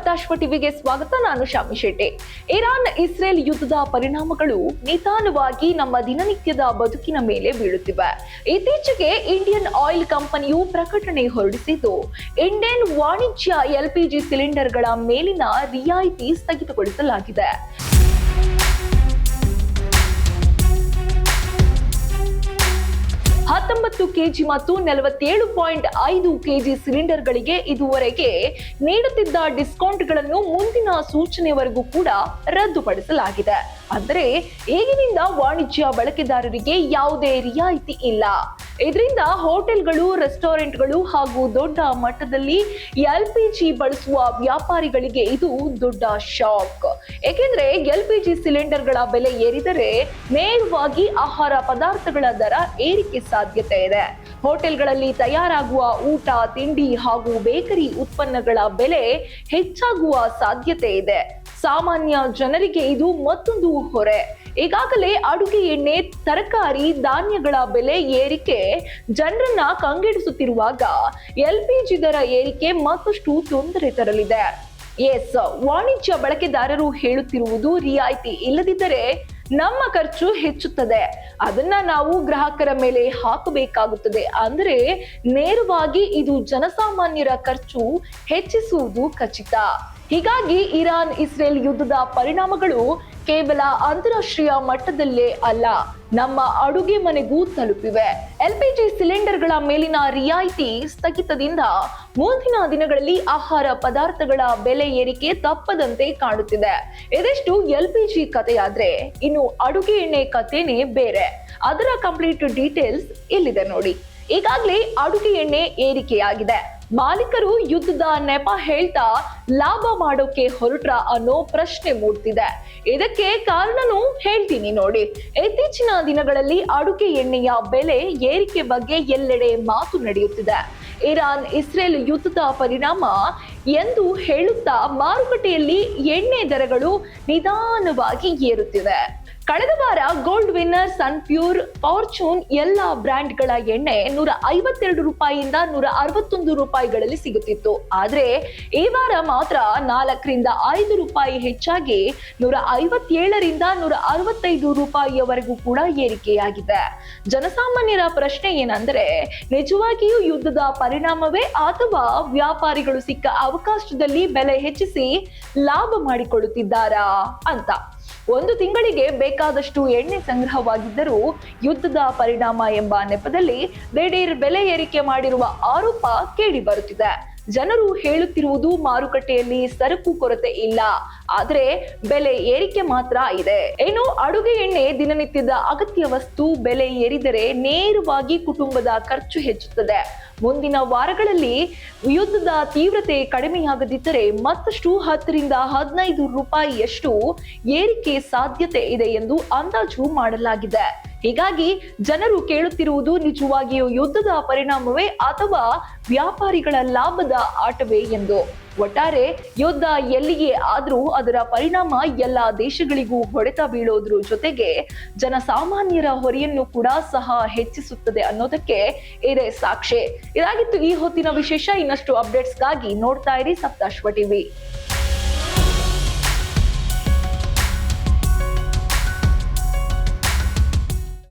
ಸಪ್ತಾಶ್ವ ಟಿವಿಗೆ ಸ್ವಾಗತ. ನಾನು ಶಾಮಿ ಶೆಟ್ಟಿ. ಇರಾನ್ ಇಸ್ರೇಲ್ ಯುದ್ಧದ ಪರಿಣಾಮಗಳು ನಿಧಾನವಾಗಿ ನಮ್ಮ ದಿನನಿತ್ಯದ ಬದುಕಿನ ಮೇಲೆ ಬೀಳುತ್ತಿವೆ. ಇತ್ತೀಚೆಗೆ ಇಂಡಿಯನ್ ಆಯಿಲ್ ಕಂಪನಿಯು ಪ್ರಕಟಣೆ ಹೊರಡಿಸಿದ್ದು, ಇಂಡಿಯನ್ ವಾಣಿಜ್ಯ ಎಲ್ಪಿಜಿ ಸಿಲಿಂಡರ್ಗಳ ಮೇಲಿನ ರಿಯಾಯಿತಿ ಸ್ಥಗಿತಗೊಳಿಸಲಾಗಿದೆ. 19 ಕೆಜಿ ಮತ್ತು 47.5 ಕೆಜಿ ಸಿಲಿಂಡರ್ಗಳಿಗೆ ಇದುವರೆಗೆ ನೀಡುತ್ತಿದ್ದ ಡಿಸ್ಕೌಂಟ್ಗಳನ್ನು ಮುಂದಿನ ಸೂಚನೆವರೆಗೂ ಕೂಡ ರದ್ದುಪಡಿಸಲಾಗಿದೆ. ಅಂದರೆ ಈಗಿನಿಂದ ವಾಣಿಜ್ಯ ಬಳಕೆದಾರರಿಗೆ ಯಾವುದೇ ರಿಯಾಯಿತಿ ಇಲ್ಲ. ಇದರಿಂದ ಹೋಟೆಲ್ಗಳು, ರೆಸ್ಟೋರೆಂಟ್ಗಳು ಹಾಗೂ ದೊಡ್ಡ ಮಟ್ಟದಲ್ಲಿ ಎಲ್ಪಿಜಿ ಬಳಸುವ ವ್ಯಾಪಾರಿಗಳಿಗೆ ಇದು ದೊಡ್ಡ ಶಾಕ್. ಏಕೆಂದ್ರೆ ಎಲ್ಪಿಜಿ ಸಿಲಿಂಡರ್ಗಳ ಬೆಲೆ ಏರಿದರೆ ನೇರವಾಗಿ ಆಹಾರ ಪದಾರ್ಥಗಳ ದರ ಏರಿಕೆ ಸಾಧ್ಯತೆ ಇದೆ. ಹೋಟೆಲ್ಗಳಲ್ಲಿ ತಯಾರಾಗುವ ಊಟ, ತಿಂಡಿ ಹಾಗೂ ಬೇಕರಿ ಉತ್ಪನ್ನಗಳ ಬೆಲೆ ಹೆಚ್ಚಾಗುವ ಸಾಧ್ಯತೆ ಇದೆ. ಸಾಮಾನ್ಯ ಜನರಿಗೆ ಇದು ಮತ್ತೊಂದು ಹೊರೆ. ಈಗಾಗಲೇ ಅಡುಗೆ ಎಣ್ಣೆ, ತರಕಾರಿ, ಧಾನ್ಯಗಳ ಬೆಲೆ ಏರಿಕೆ ಜನರನ್ನ ಕಂಗೆಡಿಸುತ್ತಿರುವಾಗ ಎಲ್ಪಿಜಿ ದರ ಏರಿಕೆ ಮತ್ತಷ್ಟು ತೊಂದರೆ ತರಲಿದೆ. ವಾಣಿಜ್ಯ ಬಳಕೆದಾರರು ಹೇಳುತ್ತಿರುವುದು, ರಿಯಾಯಿತಿ ಇಲ್ಲದಿದ್ದರೆ ನಮ್ಮ ಖರ್ಚು ಹೆಚ್ಚುತ್ತದೆ, ಅದನ್ನ ನಾವು ಗ್ರಾಹಕರ ಮೇಲೆ ಹಾಕಬೇಕಾಗುತ್ತದೆ. ಅಂದರೆ ನೇರವಾಗಿ ಇದು ಜನಸಾಮಾನ್ಯರ ಖರ್ಚು ಹೆಚ್ಚಿಸುವುದು ಖಚಿತ. ಹೀಗಾಗಿ ಇರಾನ್ ಇಸ್ರೇಲ್ ಯುದ್ಧದ ಪರಿಣಾಮಗಳು ಕೇವಲ ಅಂತಾರಾಷ್ಟ್ರೀಯ ಮಟ್ಟದಲ್ಲೇ ಅಲ್ಲ, ನಮ್ಮ ಅಡುಗೆ ಮನೆಗೂ ತಲುಪಿವೆ. ಎಲ್ಪಿಜಿ ಸಿಲಿಂಡರ್ಗಳ ಮೇಲಿನ ರಿಯಾಯಿತಿ ಸ್ಥಗಿತದಿಂದ ಮುಂದಿನ ದಿನಗಳಲ್ಲಿ ಆಹಾರ ಪದಾರ್ಥಗಳ ಬೆಲೆ ಏರಿಕೆ ತಪ್ಪದಂತೆ ಕಾಣುತ್ತಿದೆ. ಇದೆಷ್ಟು ಎಲ್ಪಿಜಿ ಕಥೆಯಾದ್ರೆ, ಇನ್ನು ಅಡುಗೆ ಎಣ್ಣೆ ಕಥೆನೇ ಬೇರೆ. ಅದರ ಕಂಪ್ಲೀಟ್ ಡೀಟೇಲ್ಸ್ ಇಲ್ಲಿದೆ ನೋಡಿ. ಈಗಾಗಲೇ ಅಡುಗೆ ಎಣ್ಣೆ ಏರಿಕೆಯಾಗಿದೆ. ಮಾಲೀಕರು ಯುದ್ಧದ ನೆಪ ಹೇಳ್ತಾ ಲಾಭ ಮಾಡೋಕೆ ಹೊರಟ್ರ ಅನ್ನೋ ಪ್ರಶ್ನೆ ಮೂಡ್ತಿದೆ. ಇದಕ್ಕೆ ಕಾರಣನೂ ಹೇಳ್ತೀನಿ ನೋಡಿ. ಇತ್ತೀಚಿನ ದಿನಗಳಲ್ಲಿ ಅಡುಗೆ ಎಣ್ಣೆಯ ಬೆಲೆ ಏರಿಕೆ ಬಗ್ಗೆ ಎಲ್ಲೆಡೆ ಮಾತು ನಡೆಯುತ್ತಿದೆ. ಇರಾನ್ ಇಸ್ರೇಲ್ ಯುದ್ಧದ ಪರಿಣಾಮ ಎಂದು ಹೇಳುತ್ತಾ ಮಾರುಕಟ್ಟೆಯಲ್ಲಿ ಎಣ್ಣೆ ದರಗಳು ನಿಧಾನವಾಗಿ ಏರುತ್ತಿದೆ. ಕಳೆದ ವಾರ ಗೋಲ್ಡ್ ವಿನ್ನರ್, ಸನ್ ಪ್ಯೂರ್, ಫಾರ್ಚೂನ್ ಎಲ್ಲ ಬ್ರ್ಯಾಂಡ್ಗಳ ಎಣ್ಣೆ 152 ರೂಪಾಯಿಯಿಂದ 161 ರೂಪಾಯಿಗಳಲ್ಲಿ ಸಿಗುತ್ತಿತ್ತು. ಆದ್ರೆ ಈ ವಾರ ಮಾತ್ರ 4 ರಿಂದ 5 ರೂಪಾಯಿ ಹೆಚ್ಚಾಗಿ 157 ರಿಂದ 165 ರೂಪಾಯಿಯವರೆಗೂ ಕೂಡ ಏರಿಕೆಯಾಗಿದೆ. ಜನಸಾಮಾನ್ಯರ ಪ್ರಶ್ನೆ ಏನಂದ್ರೆ, ನಿಜವಾಗಿಯೂ ಯುದ್ಧದ ಪರಿಣಾಮವೇ ಅಥವಾ ವ್ಯಾಪಾರಿಗಳು ಸಿಕ್ಕ ಅವಕಾಶದಲ್ಲಿ ಬೆಲೆ ಹೆಚ್ಚಿಸಿ ಲಾಭ ಮಾಡಿಕೊಳ್ಳುತ್ತಿದ್ದಾರಾ ಅಂತ. ಒಂದು ತಿಂಗಳಿಗೆ ಬೇಕಾದಷ್ಟು ಎಣ್ಣೆ ಸಂಗ್ರಹವಾಗಿದ್ದರೂ ಯುದ್ಧದ ಪರಿಣಾಮ ಎಂಬ ನೆಪದಲ್ಲಿ ದಿಢೀರ್ ಬೆಲೆ ಏರಿಕೆ ಮಾಡಿರುವ ಆರೋಪ ಕೇಳಿ ಬರುತ್ತಿದೆ. ಜನರು ಹೇಳುತ್ತಿರುವುದು, ಮಾರುಕಟ್ಟೆಯಲ್ಲಿ ಸರಕು ಕೊರತೆ ಇಲ್ಲ, ಆದ್ರೆ ಬೆಲೆ ಏರಿಕೆ ಮಾತ್ರ ಇದೆ. ಏನು, ಅಡುಗೆ ಎಣ್ಣೆ ದಿನನಿತ್ಯದ ಅಗತ್ಯ ವಸ್ತು, ಬೆಲೆ ಏರಿದರೆ ನೇರವಾಗಿ ಕುಟುಂಬದ ಖರ್ಚು ಹೆಚ್ಚುತ್ತದೆ. ಮುಂದಿನ ವಾರಗಳಲ್ಲಿ ಯುದ್ಧದ ತೀವ್ರತೆ ಕಡಿಮೆಯಾಗದಿದ್ದರೆ ಮತ್ತಷ್ಟು 10 ರಿಂದ 15 ರೂಪಾಯಿಯಷ್ಟು ಏರಿಕೆ ಸಾಧ್ಯತೆ ಇದೆ ಎಂದು ಅಂದಾಜು ಮಾಡಲಾಗಿದೆ. ಹೀಗಾಗಿ ಜನರು ಕೇಳುತ್ತಿರುವುದು, ನಿಜವಾಗಿಯೂ ಯುದ್ಧದ ಪರಿಣಾಮವೇ ಅಥವಾ ವ್ಯಾಪಾರಿಗಳ ಲಾಭದ ಆಟವೇ ಎಂದು. ಒಟ್ಟಾರೆ ಯುದ್ಧ ಎಲ್ಲಿಯೇ ಆದ್ರೂ ಅದರ ಪರಿಣಾಮ ಎಲ್ಲ ದೇಶಗಳಿಗೂ ಹೊಡೆತ ಬೀಳೋದ್ರ ಜೊತೆಗೆ ಜನಸಾಮಾನ್ಯರ ಹೊರೆಯನ್ನು ಕೂಡ ಸಹ ಹೆಚ್ಚಿಸುತ್ತದೆ ಅನ್ನೋದಕ್ಕೆ ಇದೇ ಸಾಕ್ಷಿ. ಇದಾಗಿತ್ತು ಈ ಹೊತ್ತಿನ ವಿಶೇಷ. ಇನ್ನಷ್ಟು ಅಪ್ಡೇಟ್ಸ್ಗಾಗಿ ನೋಡ್ತಾ ಇರಿ ಸಪ್ತಾಶ್ವ ಟಿವಿ.